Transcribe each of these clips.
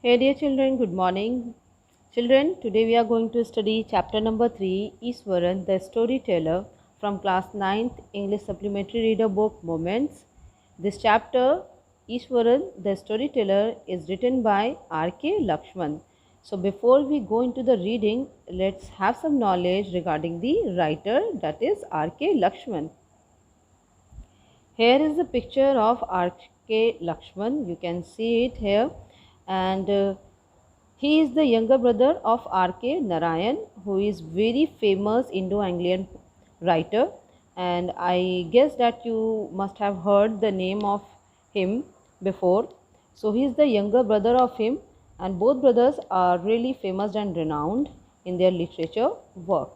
Hey dear children, good morning. Children, today we are going to study chapter number 3, Iswaran, the storyteller, from class ninth English Supplementary Reader Book Moments. This chapter, Iswaran, the storyteller, is written by R.K. Lakshman. So before we go into the reading, let's have some knowledge regarding the writer, that is R.K. Lakshman. Here is the picture of R.K. Lakshman. You can see it here, and he is the younger brother of R.K. Narayan, who is very famous Indo-Anglian writer, and I guess that you must have heard the name of him before. So he is the younger brother of him, and both brothers are really famous and renowned in their literature work.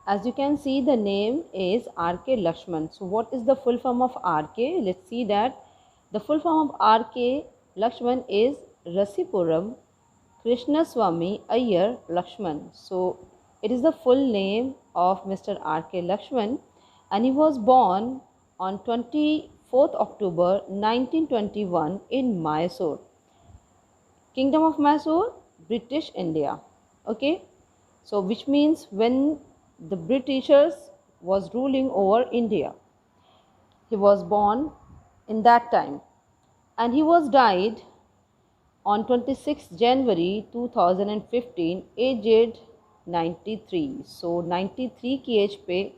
As you can see, the name is R.K. Lakshman. So what is the full form of R.K.? Let's see that. The full form of R.K. Lakshman is Rasipuram Krishnaswamy Iyer Lakshman. So it is the full name of Mr. R.K. Lakshman, and he was born on 24th October 1921 in Mysore, Kingdom of Mysore, British India. Okay, so which means when the Britishers was ruling over India, he was born in that time, and he was died on 26th January 2015, aged 93. So 93 की age पे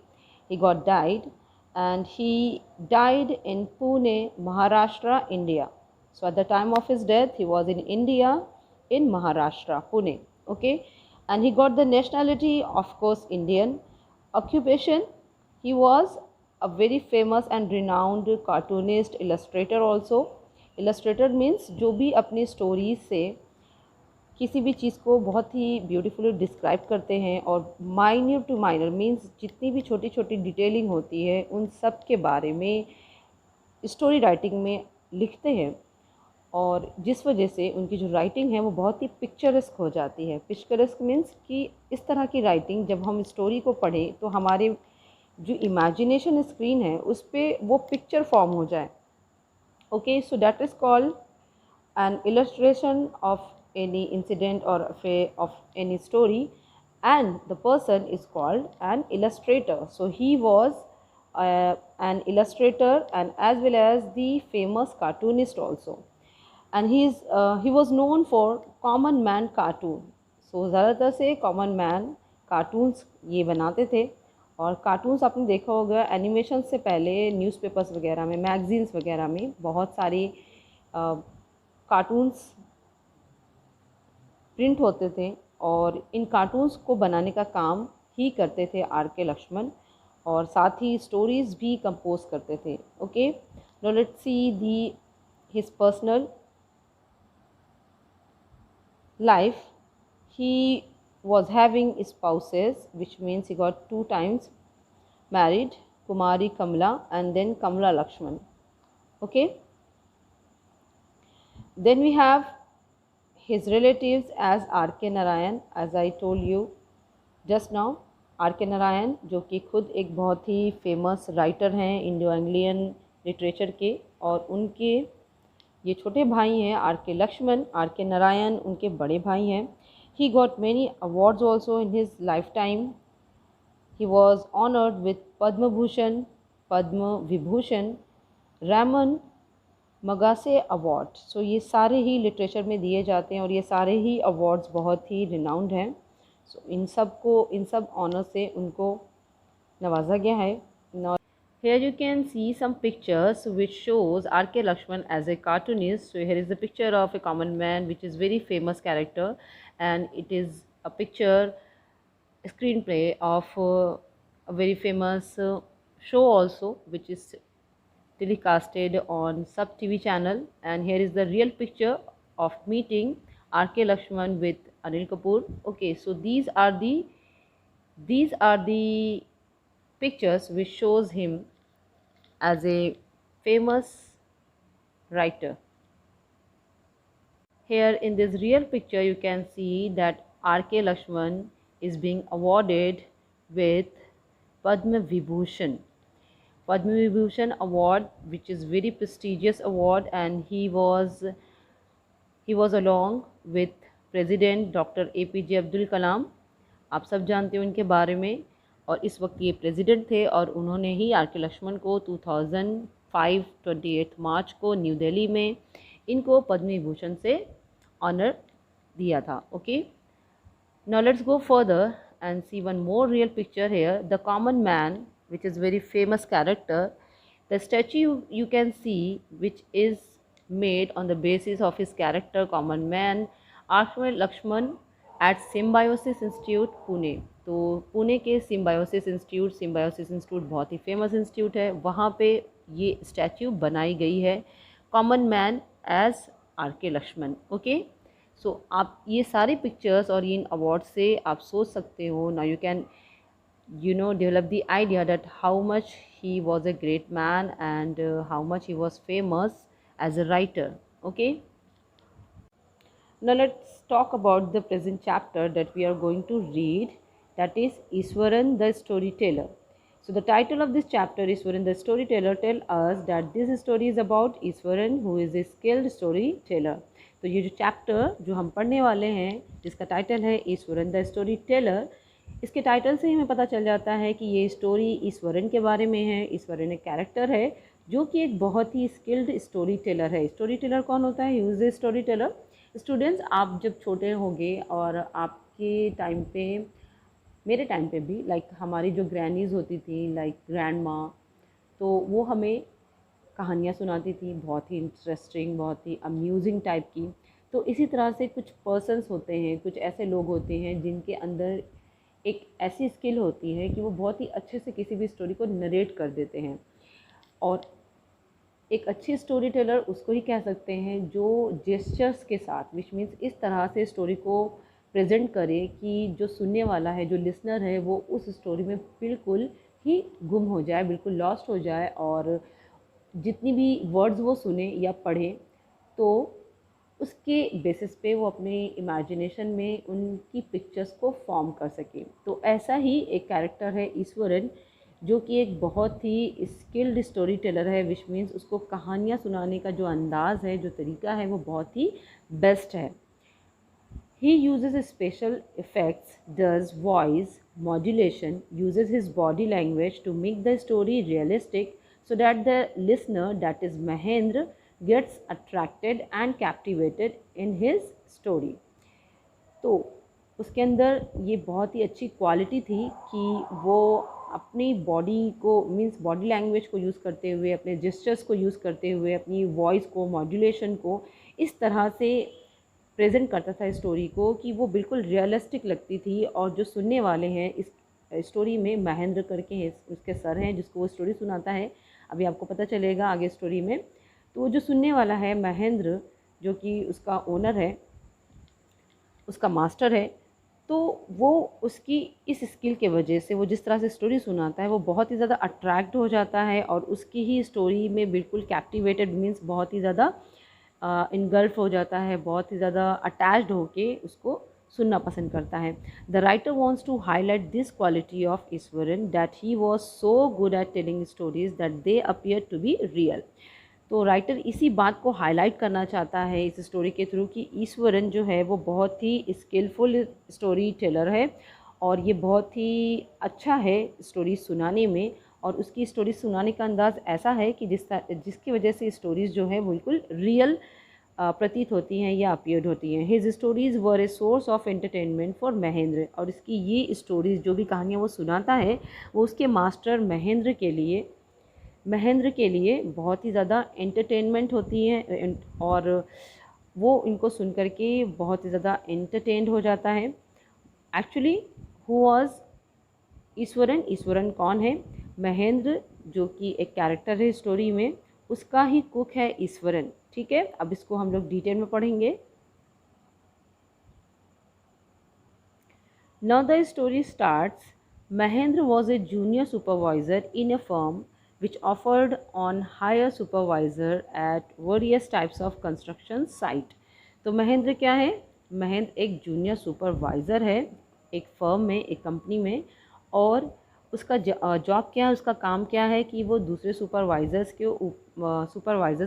he got died, and he died in Pune, Maharashtra, India. So at the time of his death, he was in India, in Maharashtra, Pune. Okay, and he got the nationality, of course, Indian. Occupation, he was a very famous and renowned cartoonist, illustrator also. Illustrator means जो भी अपनी stories से किसी भी चीज़ को बहुत ही beautifully describe करते हैं, और माइन्यूट टू माइनर मीन्स जितनी भी छोटी छोटी डिटेलिंग होती है उन सब के बारे में स्टोरी राइटिंग में लिखते हैं, और जिस वजह से उनकी जो राइटिंग है वो बहुत ही पिक्चरस्क हो जाती है. पिक्चरस्क मीन्स कि इस तरह की राइटिंग जब हम स्टोरी को पढ़ें तो हमारे जो इमेजिनेशन स्क्रीन है उस पर वो पिक्चर फॉर्म हो जाए. Okay, so that is called an illustration of any incident or affair of any story, and the person is called an illustrator. So he was an illustrator and as well as the famous cartoonist also, and he was known for common man cartoon. So ज़्यादातर से common man cartoons ये बनाते थे, और cartoons आपने देखा होगा animation से पहले न्यूज़पेपर्स वगैरह में, मैगजीन्स वगैरह में बहुत सारी कार्टून्स प्रिंट होते थे, और इन कार्टून्स को बनाने का काम ही करते थे R.K. लक्ष्मण, और साथ ही स्टोरीज़ भी कंपोज करते थे. Okay, now let's see the his personal life. He was having spouses, which means he got 2 times married, Kumari Kamla and then Kamla Lakshman. Okay, then we have his relatives as R.K. Narayan, as I told you just now. R.K. Narayan जो कि खुद एक बहुत ही famous writer हैं Indo Anglian literature के, और उनके ये छोटे भाई हैं R.K. लक्ष्मण. R.K. नारायण उनके बड़े भाई हैं. He got many awards also in his lifetime. He was honored with Padma Bhushan, Padma Vibhushan, Raman Magase award. So ये सारे ही लिटरेचर में दिए जाते हैं, और ये सारे ही अवार्ड्स बहुत ही रिनाउंड हैं. सो इन सब ऑनर से उनको नवाजा गया है. Here you can see some pictures which shows R.K. Lakshman as a cartoonist. So here is the picture of a common man, which is very famous character, and it is a picture, a screenplay of a very famous show also, which is telecasted on Sub TV channel. And here is the real picture of meeting R.K. Lakshman with Anil Kapoor. Okay, so these are the pictures which shows him as a famous writer. Here in this real picture you can see that R.K. Lakshman is being awarded with Padma Vibhushan. Padma Vibhushan award, which is very prestigious award, and he was he was along with president doctor APJ Abdul Kalam. आप सब जानते हो उनके बारे में। और इस वक्त ये प्रेसिडेंट थे और उन्होंने ही RK लक्ष्मण को 2005 28 मार्च को न्यू दिल्ली में इनको पद्म विभूषण से ऑनर दिया था। Okay, now let's go further and see one more real picture here. The common man, which is very famous character, the statue you can see which is made on the basis of his character common man RK Lakshman at Symbiosis Institute Pune. तो पुणे के symbiosis institute बहुत ही famous institute है, वहाँ पे ये statue बनाई गई है common man as RK Laxman. Okay, so आप ये सारे पिक्चर्स और इन अवार्ड से आप सोच सकते हो, now you can develop the idea that how much he was a great man and how much he was famous as a writer. Okay, now let's talk about the present chapter that we are going to read, that is Iswaran the storyteller. So the title of this chapter, Iswaran the storyteller, tell us that this story is about Iswaran who is a skilled storyteller. तो ये जो chapter जो हम पढ़ने वाले हैं जिसका title है ईश्वरन द स्टोरी टेलर, इसके टाइटल से हमें पता चल जाता है कि ये स्टोरी ईश्वरन के बारे में है। ईश्वरन एक कैरेक्टर है जो कि एक बहुत ही स्किल्ड स्टोरी टेलर है। स्टोरी टेलर कौन होता है? Use a story teller. Students, आप जब छोटे होंगे और आपके टाइम पे, मेरे टाइम पे भी, लाइक हमारी जो ग्रैनीज़ होती थी, लाइक ग्रैंड माँ, तो वो हमें कहानियाँ सुनाती थी, बहुत ही इंटरेस्टिंग, बहुत ही अम्यूजिंग टाइप की। तो इसी तरह से कुछ पर्सन्स होते हैं, कुछ ऐसे लोग होते हैं जिनके अंदर एक ऐसी स्किल होती है कि वो बहुत ही अच्छे से किसी भी स्टोरी को नरेट कर देते हैं। और एक अच्छी स्टोरी टेलर उसको ही कह सकते हैं जो जेस्चर्स के साथ, विच मीन्स इस तरह से स्टोरी को प्रेजेंट करे कि जो सुनने वाला है, जो लिसनर है, वो उस स्टोरी में बिल्कुल ही गुम हो जाए, बिल्कुल लॉस्ट हो जाए, और जितनी भी वर्ड्स वो सुने या पढ़े तो उसके बेसिस पे वो अपने इमेजिनेशन में उनकी पिक्चर्स को फॉर्म कर सके। तो ऐसा ही एक कैरेक्टर है ईश्वरन, जो कि एक बहुत ही स्किल्ड स्टोरी टेलर है, विच मीन्स उसको कहानियाँ सुनाने का जो अंदाज़ है, जो तरीका है, वो बहुत ही बेस्ट है। He uses special effects, does voice modulation, uses his body language to make the story realistic so that the listener, that is Mahendra, gets attracted and captivated in his story. तो उसके अंदर ये बहुत ही अच्छी quality थी कि वो अपनी बॉडी को, मीन्स बॉडी लैंग्वेज को यूज़ करते हुए, अपने जेस्चर्स को यूज़ करते हुए, अपनी वॉइस को, मॉड्यूलेशन को इस तरह से प्रेजेंट करता था स्टोरी को कि वो बिल्कुल रियलिस्टिक लगती थी। और जो सुनने वाले हैं इस स्टोरी में, महेंद्र करके हैं उसके सर हैं जिसको वो स्टोरी सुनाता है, अभी आपको पता चलेगा आगे स्टोरी में। तो वो जो सुनने वाला है महेंद्र, जो कि उसका ओनर है, उसका मास्टर है, तो वो उसकी इस स्किल के वजह से, वो जिस तरह से स्टोरी सुनाता है, वो बहुत ही ज़्यादा अट्रैक्ट हो जाता है और उसकी ही स्टोरी में बिल्कुल कैप्टिवेटेड, मीन्स बहुत ही ज़्यादा इनगल्फ हो जाता है, बहुत ही ज़्यादा अटैच्ड होके उसको सुनना पसंद करता है। The writer wants to highlight this quality of Ishwaran, that he was so good at telling stories that they appear to be real. तो राइटर इसी बात को हाईलाइट करना चाहता है इस स्टोरी के थ्रू कि ईश्वरन जो है वो बहुत ही स्किलफुल स्टोरी टेलर है और ये बहुत ही अच्छा है स्टोरी सुनाने में, और उसकी स्टोरी सुनाने का अंदाज़ ऐसा है कि जिसकी वजह से स्टोरीज़ जो है बिल्कुल रियल प्रतीत होती हैं या अपीयर्ड होती हैं। His stories were a source of entertainment for Mahendra, और इसकी ये स्टोरीज़ जो भी कहानियाँ वो सुनाता है वो उसके मास्टर महेंद्र के लिए बहुत ही ज़्यादा एंटरटेनमेंट होती हैं, और वो इनको सुन कर के बहुत ही ज़्यादा एंटरटेन्ड हो जाता है। एक्चुअली हु वाज ईश्वरन कौन है? महेंद्र, जो कि एक कैरेक्टर है स्टोरी में, उसका ही कुक है ईश्वरन। ठीक है, अब इसको हम लोग डिटेल में पढ़ेंगे। Now the story starts. Mahendra was a junior supervisor in a firm which offered on hire supervisor at various types of construction site। तो महेंद्र क्या है? महेंद्र एक जूनियर सुपरवाइज़र है एक फर्म में, एक कंपनी में, और उसका जॉब क्या है, उसका काम क्या है कि वो दूसरे सुपरवाइज़र्स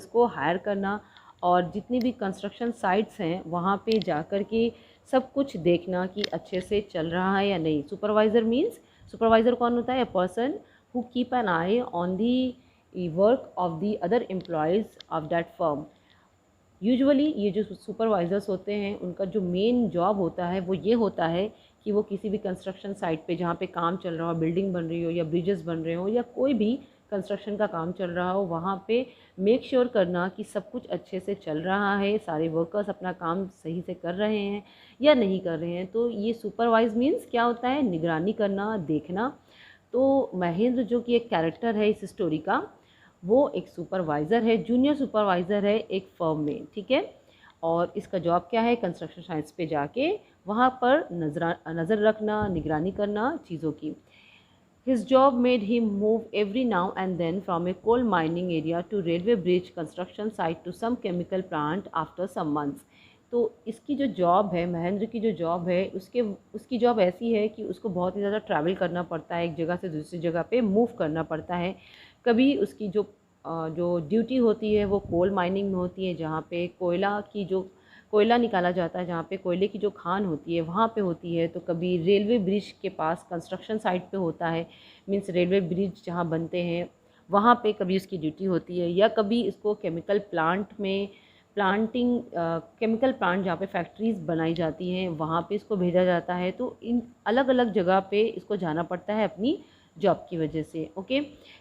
को हायर करना और जितनी भी कंस्ट्रक्शन साइट्स हैं वहाँ पे जाकर के सब कुछ देखना कि अच्छे से चल रहा है या नहीं। सुपरवाइज़र मीन्स, सुपरवाइज़र कौन होता है? A person who keep an I on the work of the other employees of that firm. Usually ये जो सुपरवाइज़र्स होते हैं उनका जो मेन जॉब होता है वो ये होता है कि वो किसी भी कंस्ट्रक्शन साइट पे जहाँ पे काम चल रहा हो, बिल्डिंग बन रही हो या ब्रिजेस बन रहे हो या कोई भी कंस्ट्रक्शन का काम चल रहा हो, वहाँ पे मेक श्योर करना कि सब कुछ अच्छे से चल रहा है, सारे वर्कर्स अपना काम सही से कर रहे हैं या नहीं कर रहे हैं। तो ये सुपरवाइज मीन्स क्या होता है? निगरानी करना, देखना। तो महेंद्र जो कि एक कैरेक्टर है इस स्टोरी का, वो एक सुपरवाइज़र है, जूनियर सुपरवाइज़र है एक फर्म में, ठीक है। और इसका जॉब क्या है? कंस्ट्रक्शन साइट्स पे जाके वहाँ पर नज़र रखना, निगरानी करना चीज़ों की। His job made him move every now and then from a coal mining area to railway bridge construction site to some chemical plant after some months। तो इसकी जो जॉब है, महेंद्र की जो जॉब है, उसकी जॉब ऐसी है कि उसको बहुत ही ज़्यादा ट्रैवल करना पड़ता है, एक जगह से दूसरी जगह पे मूव करना पड़ता है। कभी उसकी जो ड्यूटी होती है वो कोल माइनिंग में होती है, जहाँ पे कोयला निकाला जाता है, जहाँ पे कोयले की जो खान होती है वहाँ पे होती है। तो कभी रेलवे ब्रिज के पास कंस्ट्रक्शन साइट पे होता है, मीन्स रेलवे ब्रिज जहाँ बनते हैं वहाँ पे कभी उसकी ड्यूटी होती है, या कभी इसको केमिकल प्लांट में केमिकल प्लांट जहाँ पे फैक्ट्रीज़ बनाई जाती हैं वहाँ पे इसको भेजा जाता है। तो इन अलग अलग जगह पे इसको जाना पड़ता है अपनी जॉब की वजह से। Okay,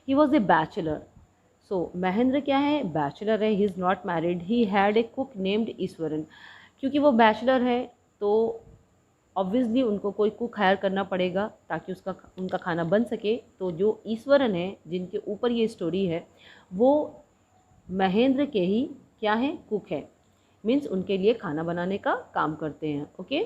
he was a bachelor. So Mahendra क्या है? बैचलर है, he is not married. He had a cook named Iswaran. क्योंकि वो बैचलर है तो ऑब्वियसली उनको कोई कुक हायर करना पड़ेगा ताकि उनका खाना बन सके। तो जो ईश्वरन है जिनके ऊपर ये स्टोरी है वो महेंद्र के ही क्या है? कुक है, मीन्स उनके लिए खाना बनाने का काम करते हैं। Okay,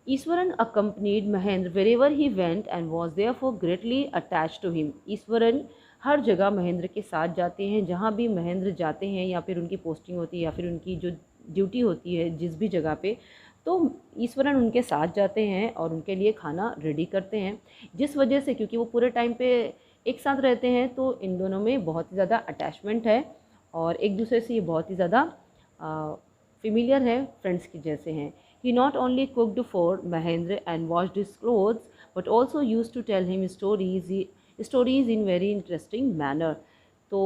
Eswaran accompanied Mahendra wherever he went and was therefore greatly attached to him। Iswaran हर जगह महेंद्र के साथ जाते हैं, जहाँ भी महेंद्र जाते हैं या फिर उनकी पोस्टिंग होती है या फिर उनकी जो ड्यूटी होती है जिस भी जगह पे, तो ईश्वरन उनके साथ जाते हैं और उनके लिए खाना रेडी करते हैं। जिस वजह से, क्योंकि वो पूरे टाइम पे एक साथ रहते हैं तो इन दोनों में बहुत ही ज़्यादा अटैचमेंट है और एक दूसरे से ये बहुत ही ज़्यादा फेमिलियर है, फ्रेंड्स की जैसे हैं। He not only cooked for Mahendra and washed his clothes, but also used to tell him stories in very interesting manner। तो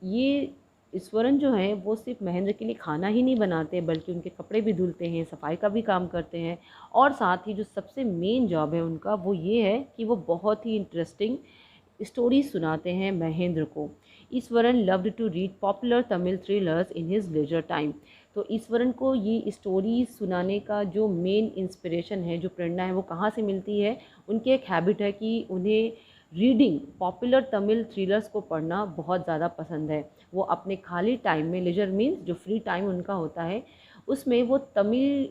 ये ईश्वरन जो है वो सिर्फ महेंद्र के लिए खाना ही नहीं बनाते बल्कि उनके कपड़े भी धुलते हैं, सफाई का भी काम करते हैं, और साथ ही जो सबसे मेन जॉब है उनका वो ये है कि वो बहुत ही इंटरेस्टिंग स्टोरीज सुनाते हैं महेंद्र को। Ishwaran loved to read popular Tamil thrillers in his leisure time. तो ईश्वरन को ये स्टोरीज सुनाने का जो मेन इंस्पिरेशन है, जो प्रेरणा है, वो कहाँ से मिलती है? उनकी एक हैबिट है कि उन्हें रीडिंग पॉपुलर तमिल थ्रिलर्स को पढ़ना बहुत ज़्यादा पसंद है। वो अपने खाली टाइम में, लेजर मीन्स जो फ्री टाइम उनका होता है, उसमें वो तमिल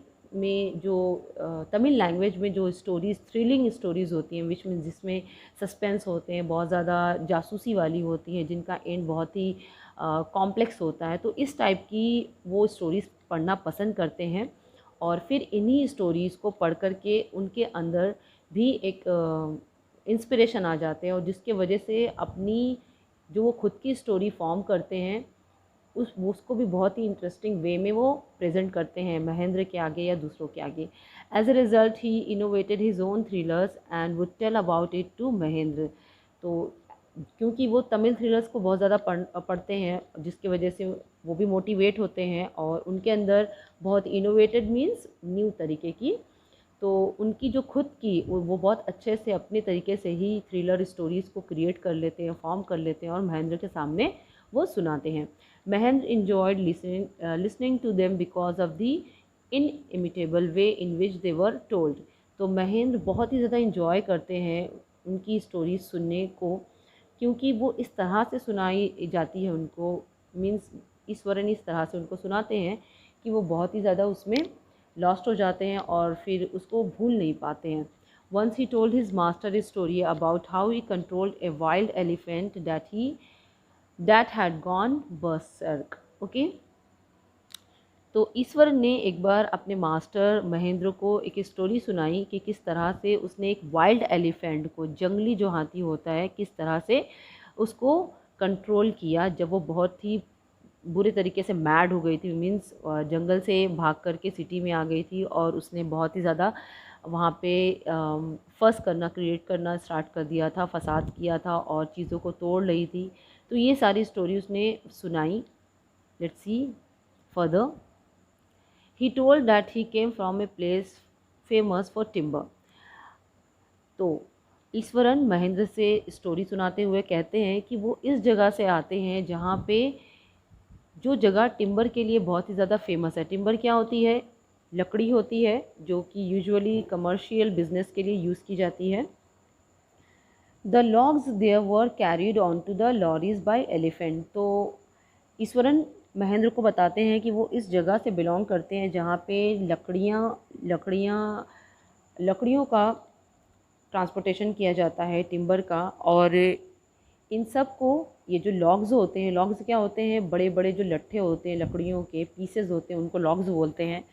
लैंग्वेज में जो स्टोरीज़, थ्रिलिंग स्टोरीज़ होती हैं जिसमें सस्पेंस होते हैं, बहुत ज़्यादा जासूसी वाली होती हैं, जिनका एंड बहुत ही कॉम्प्लेक्स होता है, तो इस टाइप की वो स्टोरीज़ पढ़ना पसंद करते हैं। और फिर इन्हीं स्टोरीज़ को पढ़ कर के उनके अंदर भी एक इंस्पिरेशन आ जाते हैं और जिसके वजह से अपनी जो वो खुद की स्टोरी फॉर्म करते हैं उसको भी बहुत ही इंटरेस्टिंग वे में वो प्रेजेंट करते हैं महेंद्र के आगे या दूसरों के आगे। As a result he innovated his own thrillers and would tell about it to Mahendra. तो क्योंकि वो तमिल थ्रिलर्स को बहुत ज़्यादा पढ़ते हैं जिसकी वजह से वो भी मोटिवेट होते हैं और उनके अंदर बहुत इनोवेटेड मीन्स न्यू तरीके की, तो उनकी जो खुद की वो बहुत अच्छे से अपने तरीके से ही थ्रिलर स्टोरीज़ को क्रिएट कर लेते हैं, फॉर्म कर लेते हैं और महेंद्र के सामने वो सुनाते हैं। Mahendra enjoyed listening to them because of the inimitable way in which they were told। तो महेंद्र बहुत ही ज़्यादा इंजॉय करते हैं उनकी स्टोरीज सुनने को, क्योंकि वो इस तरह से सुनाई जाती है उनको, मीन्स ईश्वरन इस तरह से उनको सुनाते हैं कि वो बहुत ही ज़्यादा उसमें लॉस्ट हो जाते हैं और फिर उसको भूल नहीं पाते हैं। Once he told his master a story about how he controlled a wild elephant that had gone berserk। Okay, तो ईश्वर ने एक बार अपने मास्टर महेंद्र को एक स्टोरी सुनाई कि किस तरह से उसने एक वाइल्ड एलिफेंट को, जंगली जो हाथी होता है, किस तरह से उसको कंट्रोल किया जब वो बहुत ही बुरे तरीके से मैड हो गई थी, मीन्स जंगल से भाग करके सिटी में आ गई थी और उसने बहुत ही ज़्यादा वहाँ पे फस करना, क्रिएट करना स्टार्ट कर दिया था, फसाद किया था और चीज़ों को तोड़ रही थी। तो ये सारी स्टोरी उसने सुनाई। Let's see further. He told that he came from a place famous for timber. तो ईश्वरन महेंद्र से स्टोरी सुनाते हुए कहते हैं कि वो इस जगह से आते हैं जहाँ पे जो जगह टिम्बर के लिए बहुत ही ज़्यादा फेमस है। टिम्बर क्या होती है? लकड़ी होती है जो कि यूजुअली कमर्शियल बिजनेस के लिए यूज़ की जाती है। The logs there were carried on to the lorries by elephant. तो ईश्वरन महेंद्र को बताते हैं कि वो इस जगह से बिलोंग करते हैं जहाँ पे लकड़ियों का ट्रांसपोर्टेशन किया जाता है, टिम्बर का। और इन सब को, ये जो लॉग्स होते हैं, लॉग्स क्या होते हैं? बड़े बड़े जो लट्ठे होते हैं, लकड़ियों के पीसेज होते हैं, उनको लॉग्स बोलते हैं।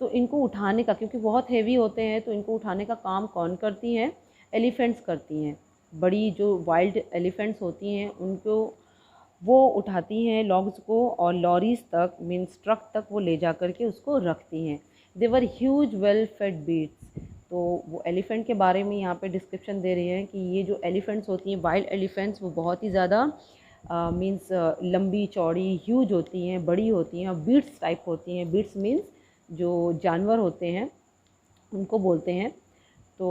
तो इनको उठाने का, क्योंकि बहुत हैवी होते हैं, तो इनको उठाने का काम कौन करती हैं? एलिफेंट्स करती हैं। बड़ी जो वाइल्ड एलिफेंट्स होती हैं उनको वो उठाती हैं लॉग्स को, और लॉरीज तक, मीन्स ट्रक तक वो ले जा कर के उसको रखती हैं। देवर ह्यूज वेल फेड बीट्स। तो वो एलिफेंट के बारे में यहाँ पे डिस्क्रिप्शन दे रहे हैं कि ये जो एलिफेंट्स होती हैं, वाइल्ड एलिफेंट्स, वो बहुत ही ज़्यादा मीन्स लंबी चौड़ी ह्यूज होती हैं, बड़ी होती हैं और बीट्स टाइप होती हैं। बीट्स मीन्स जो जानवर होते हैं उनको बोलते हैं। तो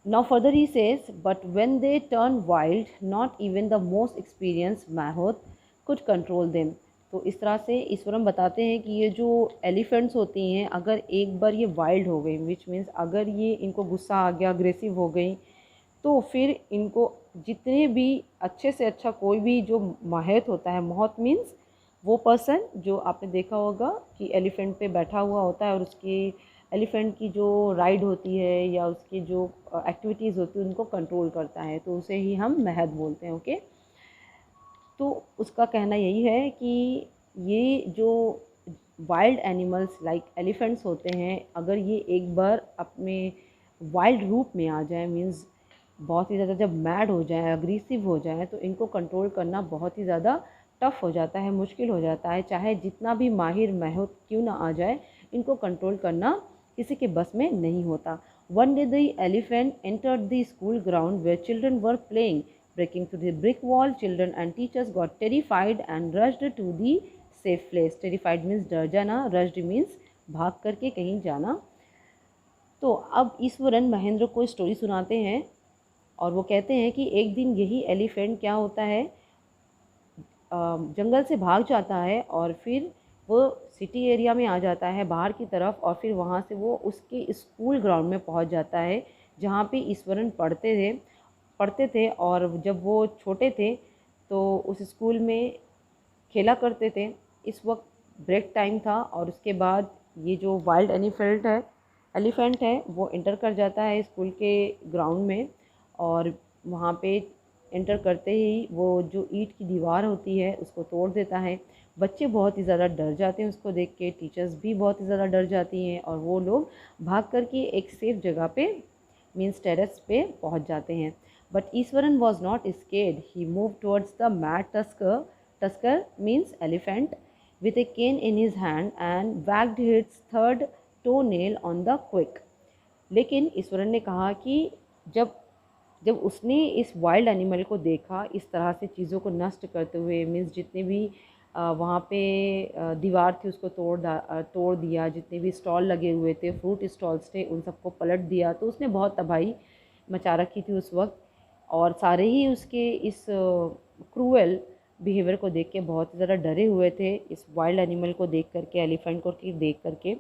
now further he says, but when they turn wild, not even the most experienced mahout could control them। तो इस तरह से ईश्वरम बताते हैं कि ये जो एलिफेंट्स होती हैं, अगर एक बार ये वाइल्ड हो गई, विच मीन्स अगर ये इनको गुस्सा आ गया, अग्रेसिव हो गई, तो फिर इनको जितने भी अच्छे से अच्छा कोई भी जो माहिर होता है, माहौत मीन्स वो पर्सन जो आपने देखा होगा कि एलिफेंट पे बैठा हुआ होता है और उसकी एलिफेंट की जो राइड होती है या उसकी जो एक्टिविटीज़ होती है उनको कंट्रोल करता है, तो उसे ही हम महद बोलते हैं। ओके, तो उसका कहना यही है कि ये जो वाइल्ड एनिमल्स लाइक एलिफेंट्स होते हैं, अगर ये एक बार अपने वाइल्ड रूप में आ जाए, मीन्स बहुत ही ज़्यादा जब मैड हो जाए, अग्रेसिव हो जाए, तो इनको कंट्रोल करना बहुत ही ज़्यादा टफ़ हो जाता है, मुश्किल हो जाता है। चाहे जितना भी माहिर महूत क्यों ना आ जाए, इनको कंट्रोल करना किसी के बस में नहीं होता। One day the elephant entered the school ground where children were playing. Breaking through the brick wall, children and teachers got terrified and rushed to the safe place. Terrified means डर जाना, rushed means भाग करके कहीं जाना। तो अब ईश्वरन महेंद्र को story सुनाते हैं और वो कहते हैं कि एक दिन यही एलिफेंट क्या होता है, जंगल से भाग जाता है और फिर वो सिटी एरिया में आ जाता है बाहर की तरफ, और फिर वहाँ से वो उसके स्कूल ग्राउंड में पहुँच जाता है जहाँ पे ईश्वरन पढ़ते थे। और जब वो छोटे थे तो उस स्कूल में खेला करते थे। इस वक्त ब्रेक टाइम था और उसके बाद ये जो वाइल्ड एलिफेंट है वो इंटर कर जाता है स्कूल के ग्राउंड में, और वहाँ पे एंटर करते ही वो जो ईंट की दीवार होती है उसको तोड़ देता है। बच्चे बहुत ही ज़्यादा डर जाते हैं उसको देख के, टीचर्स भी बहुत ही ज़्यादा डर जाती हैं और वो लोग भाग कर के एक सेफ जगह पे मीन्स टेरेस पे पहुँच जाते हैं। But Iswaran was not scared. He moved towards the mad tusker. Tusker means elephant, with a cane in his hand and wagged its third toenail on the quick. लेकिन ईश्वरन ने कहा कि जब जब उसने इस वाइल्ड एनिमल को देखा इस तरह से चीज़ों को नष्ट करते हुए, मीन्स जितने भी वहाँ पे दीवार थी उसको तोड़ दिया, जितने भी स्टॉल लगे हुए थे, फ्रूट स्टॉल्स थे, उन सबको पलट दिया, तो उसने बहुत तबाही मचा रखी थी उस वक्त। और सारे ही उसके इस क्रूएल बिहेवियर को देख के बहुत ज़्यादा डरे हुए थे, इस वाइल्ड एनिमल को देख करके, एलिफेंट को देख करके।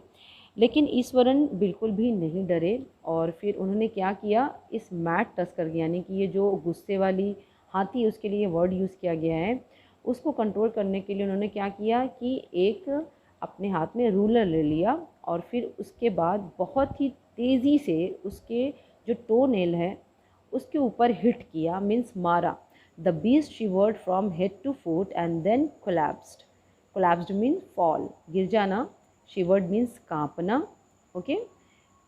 लेकिन ईश्वरन बिल्कुल भी नहीं डरे और फिर उन्होंने क्या किया, इस मैड टस्कर यानी कि ये जो गुस्से वाली हाथी, उसके लिए वर्ड यूज़ किया गया है, उसको कंट्रोल करने के लिए उन्होंने क्या किया कि एक अपने हाथ में रूलर ले लिया और फिर उसके बाद बहुत ही तेज़ी से उसके जो टो नेल है उसके ऊपर हिट किया, मीन्स मारा। The beast shivered from head to foot and then collapsed mean fall, गिर जाना। शिवर्ड मीन्स कांपना। ओके,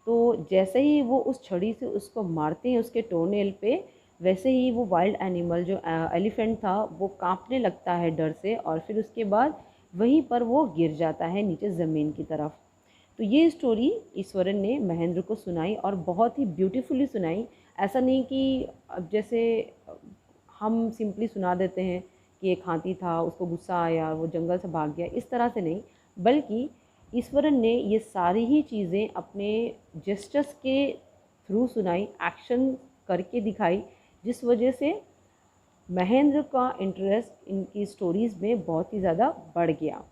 तो जैसे ही वो उस छड़ी से उसको मारते हैं उसके टोनेल पे, वैसे ही वो वाइल्ड एनिमल जो एलिफेंट था वो कांपने लगता है डर से, और फिर उसके बाद वहीं पर वो गिर जाता है नीचे ज़मीन की तरफ। तो ये स्टोरी ईश्वरन ने महेंद्र को सुनाई और बहुत ही ब्यूटीफुली सुनाई। ऐसा नहीं कि अब जैसे हम सिंपली सुना देते हैं कि एक हाथी था, उसको गुस्सा आया, वो जंगल से भाग गया, इस तरह से नहीं, बल्कि ईश्वरन ने ये सारी ही चीज़ें अपने जेस्चर्स के थ्रू सुनाई, एक्शन करके दिखाई, जिस वजह से महेंद्र का इंटरेस्ट इनकी स्टोरीज़ में बहुत ही ज़्यादा बढ़ गया।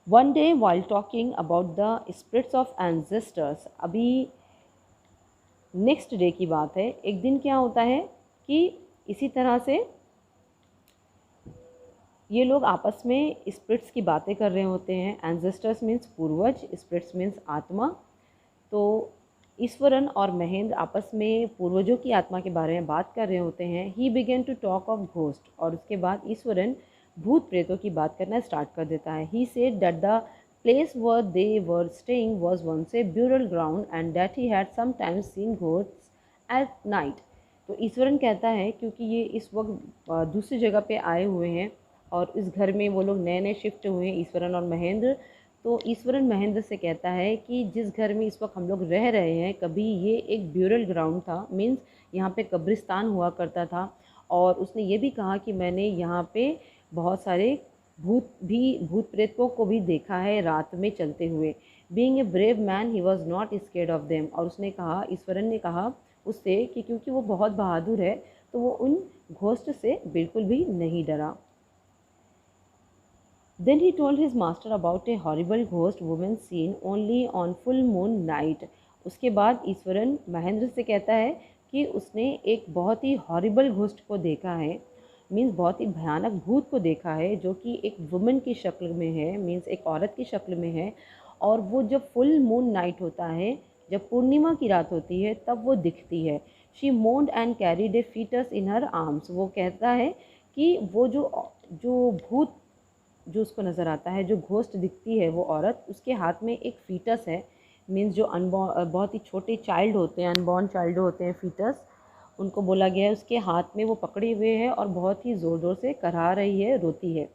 One day while talking about the spirits of ancestors, अभी नेक्स्ट डे की बात है। एक दिन क्या होता है कि इसी तरह से ये लोग आपस में स्पिरिट्स की बातें कर रहे होते हैं। एंसेस्टर्स मीन्स पूर्वज, स्पिरिट्स मीन्स आत्मा। तो ईश्वरन और महेंद्र आपस में पूर्वजों की आत्मा के बारे में बात कर रहे होते हैं। He began to talk of ghost, और उसके बाद ईश्वरन भूत प्रेतों की बात करना स्टार्ट कर देता है। He said that the place where they were staying was once a burial ground and that he had sometimes seen ghosts at night. तो ईश्वरन कहता है क्योंकि ये इस वक्त दूसरी जगह पे आए हुए हैं और इस घर में वो लोग नए नए शिफ्ट हुए हैं, ईश्वरन और महेंद्र। तो ईश्वरन महेंद्र से कहता है कि जिस घर में इस वक्त हम लोग रह रहे हैं, कभी ये एक ब्यूरल ग्राउंड था, मीन्स यहाँ पे कब्रिस्तान हुआ करता था। और उसने ये भी कहा कि मैंने यहाँ पे बहुत सारे भूत प्रेतों को भी देखा है रात में चलते हुए। Being a brave man he was not scared of them. और उसने कहा, ईश्वरन ने कहा उससे कि क्योंकि वो बहुत बहादुर है तो वो उन घोस्ट से बिल्कुल भी नहीं डरा। Then he told his master about a horrible ghost woman seen only on full moon night. उसके बाद ईश्वरन महेंद्र से कहता है कि उसने एक बहुत ही हॉरिबल घोस्ट को देखा है, मीन्स बहुत ही भयानक भूत को देखा है, जो कि एक वुमन की शक्ल में है, मीन्स एक औरत की शक्ल में है। और वो जब फुल मून नाइट होता है, जब पूर्णिमा की रात होती है, तब वो दिखती है। She moaned and carried a foetus in her arms. वो कहता है कि वो जो भूत जो उसको नज़र आता है, जो घोस्ट दिखती है वो औरत, उसके हाथ में एक फीटस है, मीन्स जो बहुत ही छोटे चाइल्ड होते हैं, अनबॉर्न चाइल्ड होते हैं, फीटस उनको बोला गया है, उसके हाथ में वो पकड़े हुए है और बहुत ही ज़ोर ज़ोर से करहा रही है, रोती है।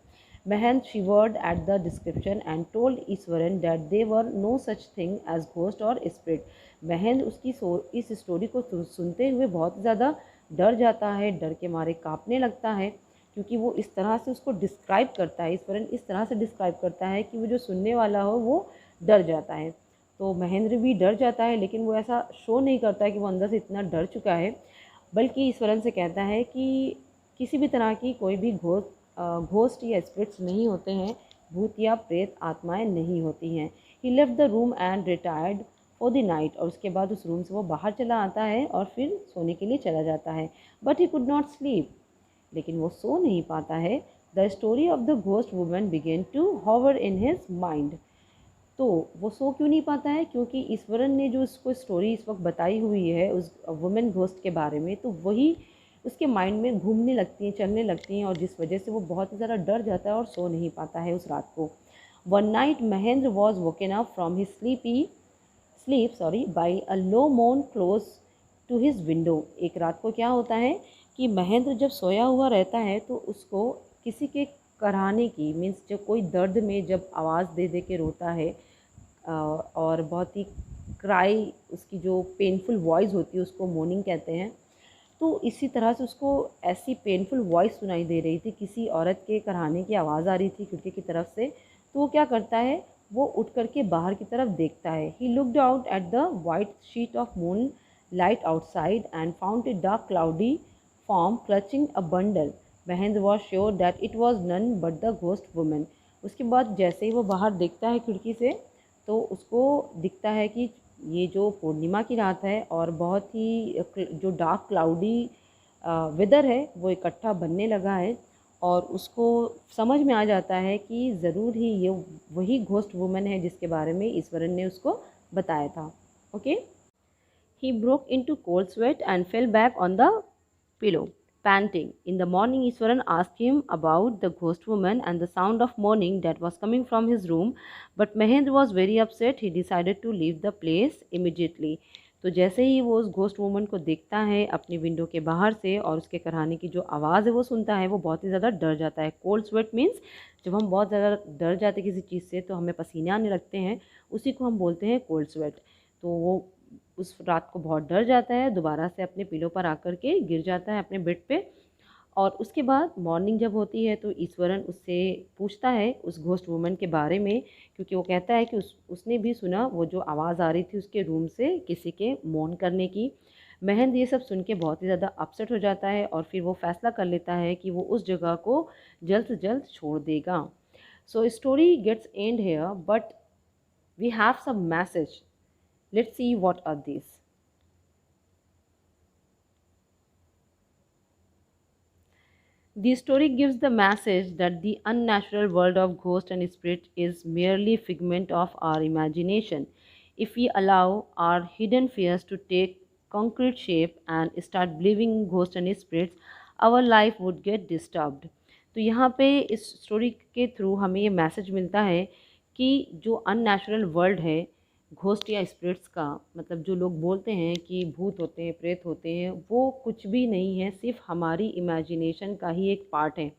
Mahendra shivered at the description and told Iswaran that there were no such thing as ghost और स्पिरिट। महंत उसकी इस स्टोरी को सुनते हुए बहुत ज़्यादा डर जाता है, डर के मारे काँपने लगता है, क्योंकि वो इस तरह से उसको डिस्क्राइब करता है, ईश्वरन इस तरह से डिस्क्राइब करता है कि वो जो सुनने वाला हो वो डर जाता है। तो महेंद्र भी डर जाता है, लेकिन वो ऐसा शो नहीं करता है कि वो अंदर से इतना डर चुका है, बल्कि ईश्वरन से कहता है कि किसी भी तरह की कोई भी घोस्ट या स्पिरिट्स नहीं होते हैं, भूत या प्रेत आत्माएं नहीं होती हैं। He left the room and retired for the night. और उसके बाद उस रूम से वो बाहर चला आता है और फिर सोने के लिए चला जाता है। But he could not sleep, लेकिन वो सो नहीं पाता है। The story of the ghost woman began to hover in his mind. तो वो सो क्यों नहीं पाता है? क्योंकि ईश्वरन ने जो उसको स्टोरी इस वक्त बताई हुई है उस वुमेन घोस्ट के बारे में, तो वही उसके माइंड में घूमने लगती हैं, चलने लगती हैं, और जिस वजह से वो बहुत ही ज़्यादा डर जाता है और सो नहीं पाता है उस रात को। One night Mahendra was woken up from his sleep by a low moan close to his window. एक रात को क्या होता है कि महेंद्र जब सोया हुआ रहता है तो उसको किसी के कराहने की, मीन्स जब कोई दर्द में जब आवाज़ दे दे के रोता है और बहुत ही क्राई, उसकी जो पेनफुल वॉइस होती है उसको मोर्निंग कहते हैं। तो इसी तरह से उसको ऐसी पेनफुल वॉइस सुनाई दे रही थी, किसी औरत के कराहने की आवाज़ आ रही थी खिड़की की तरफ से। तो वो क्या करता है, वो उठ करके बाहर की तरफ देखता है। He looked out at the white sheet of moonlight outside and found a dark cloudy form clutching a bundle. Mahendra was sure that it was none but the ghost woman. उसके बाद जैसे ही वो बाहर देखता है खिड़की से, तो उसको दिखता है कि ये जो पूर्णिमा की रात है और बहुत ही जो डार्क क्लाउडी वेदर है वो इकट्ठा बनने लगा है, और उसको समझ में आ जाता है कि ज़रूर ही ये वही घोस्ट वुमन है जिसके बारे में ईश्वरन ने उसको बताया था। Okay, he broke into cold sweat and fell back on the pillow, panting. In the morning, Iswaran asked him about the ghost woman and the sound of mourning that was coming from his room, but Mahendra was very upset. He decided to leave the place immediately. तो जैसे ही वो उस ghost woman को देखता है अपनी window के बाहर से और उसके कराने की जो आवाज़ है वो सुनता है, वो बहुत ही ज़्यादा डर जाता है। कोल्ड स्वेट मीन्स जब हम बहुत ज़्यादा डर जाते हैं किसी चीज़ से तो हमें पसीने आने लगते हैं, उसी को हम बोलते हैं कोल्ड स्वेट। तो वो उस रात को बहुत डर जाता है, दोबारा से अपने पिलो पर आकर के गिर जाता है अपने बेड पे। और उसके बाद मॉर्निंग जब होती है तो ईश्वरन उससे पूछता है उस घोस्ट वुमन के बारे में, क्योंकि वो कहता है कि उसने भी सुना वो जो आवाज़ आ रही थी उसके रूम से किसी के मौन करने की। महेंद्र ये सब सुन के बहुत ही ज़्यादा अपसेट हो जाता है और फिर वो फैसला कर लेता है कि वो उस जगह को जल्द से जल्द छोड़ देगा। So story gets end here but we have some message. Let's see what are this. The story gives the message that the unnatural world of ghosts and spirits is merely a figment of our imagination. If we allow our hidden fears to take concrete shape and start believing in ghosts and spirits, our life would get disturbed. तो यहाँ पे इस story के through हमें ये message मिलता है कि जो अननेचुरल वर्ल्ड है घोस्ट या स्पिरिट्स का, मतलब जो लोग बोलते हैं कि भूत होते हैं, प्रेत होते हैं, वो कुछ भी नहीं है, सिर्फ हमारी इमेजिनेशन का ही एक पार्ट है।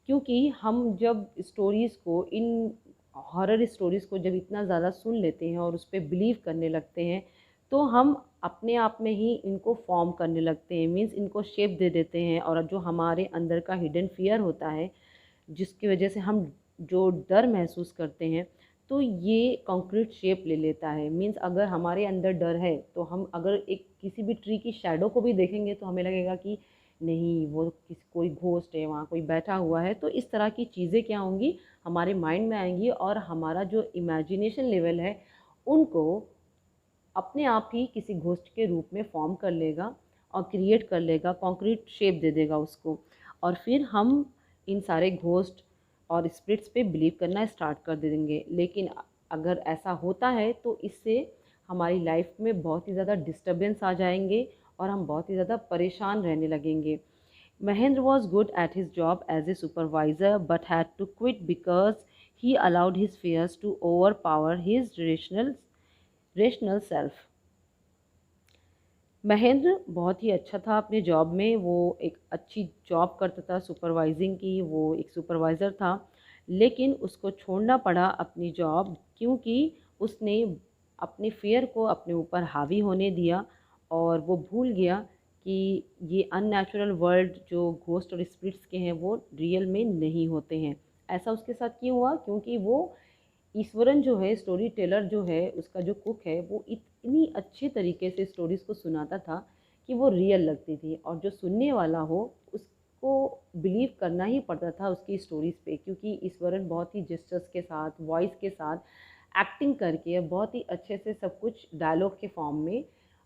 क्योंकि हम जब स्टोरीज़ को, इन हॉरर स्टोरीज़ को जब इतना ज़्यादा सुन लेते हैं और उस पर बिलीव करने लगते हैं तो हम अपने आप में ही इनको फॉर्म करने लगते हैं, मीन्स इनको शेप दे देते हैं। और जो हमारे अंदर का हिडन फियर होता है जिसकी वजह से हम जो डर महसूस करते हैं तो ये कॉन्क्रीट शेप ले लेता है। मीन्स अगर हमारे अंदर डर है तो हम अगर एक किसी भी ट्री की शैडो को भी देखेंगे तो हमें लगेगा कि नहीं वो कोई घोस्ट है, वहाँ कोई बैठा हुआ है। तो इस तरह की चीज़ें क्या होंगी हमारे माइंड में आएंगी और हमारा जो इमेजिनेशन लेवल है उनको अपने आप ही किसी घोस्ट के रूप में फॉर्म कर लेगा और क्रिएट कर लेगा, कॉन्क्रीट शेप दे देगा उसको। और फिर हम इन सारे घोस्ट और स्पिरिट्स पे बिलीव करना स्टार्ट कर देंगे। लेकिन अगर ऐसा होता है तो इससे हमारी लाइफ में बहुत ही ज़्यादा डिस्टर्बेंस आ जाएंगे और हम बहुत ही ज़्यादा परेशान रहने लगेंगे। Mahendra was good at his job as a supervisor but had to quit because he allowed his fears to overpower his rational self. Mahendra बहुत ही अच्छा था अपने जॉब में, वो एक अच्छी जॉब करता था सुपरवाइजिंग की, वो एक सुपरवाइज़र था। लेकिन उसको छोड़ना पड़ा अपनी जॉब क्योंकि उसने अपने फियर को अपने ऊपर हावी होने दिया और वो भूल गया कि ये अननेचुरल वर्ल्ड जो घोस्ट और स्पिरिट्स के हैं वो रियल में नहीं होते हैं। ऐसा उसके साथ क्यों हुआ? क्योंकि वो ईश्वरन जो है स्टोरी टेलर जो है, उसका जो कुक है, वो इतनी अच्छे तरीके से स्टोरीज़ को सुनाता था कि वो रियल लगती थी और जो सुनने वाला हो उसको बिलीव करना ही पड़ता था उसकी स्टोरीज़ पे। क्योंकि ईश्वरन बहुत ही जेस्चर्स के साथ, वॉइस के साथ, एक्टिंग करके बहुत ही अच्छे से सब कुछ डायलॉग के फॉर्म में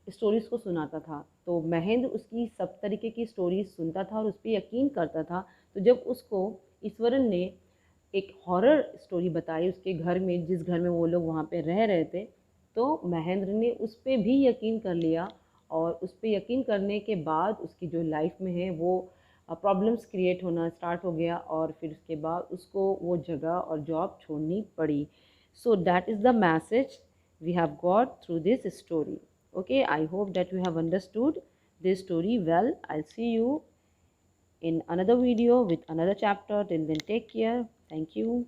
स्टोरीज़ को सुनाता था। तो महेंद्र उसकी सब तरीके की स्टोरीज़ सुनता था और उस पर यकीन करता था। तो जब उसको ईश्वरन ने एक हॉरर स्टोरी बताई उसके घर में, जिस घर में वो लोग वहाँ पे रह रहे थे, तो महेंद्र ने उस पर भी यकीन कर लिया। और उस पर यकीन करने के बाद उसकी जो लाइफ में है वो प्रॉब्लम्स क्रिएट होना स्टार्ट हो गया और फिर उसके बाद उसको वो जगह और जॉब छोड़नी पड़ी। So that is the message we have got through this story. Okay, I hope that you have understood this story well. I'll see you in another video with another chapter. Till then, take care. Thank you.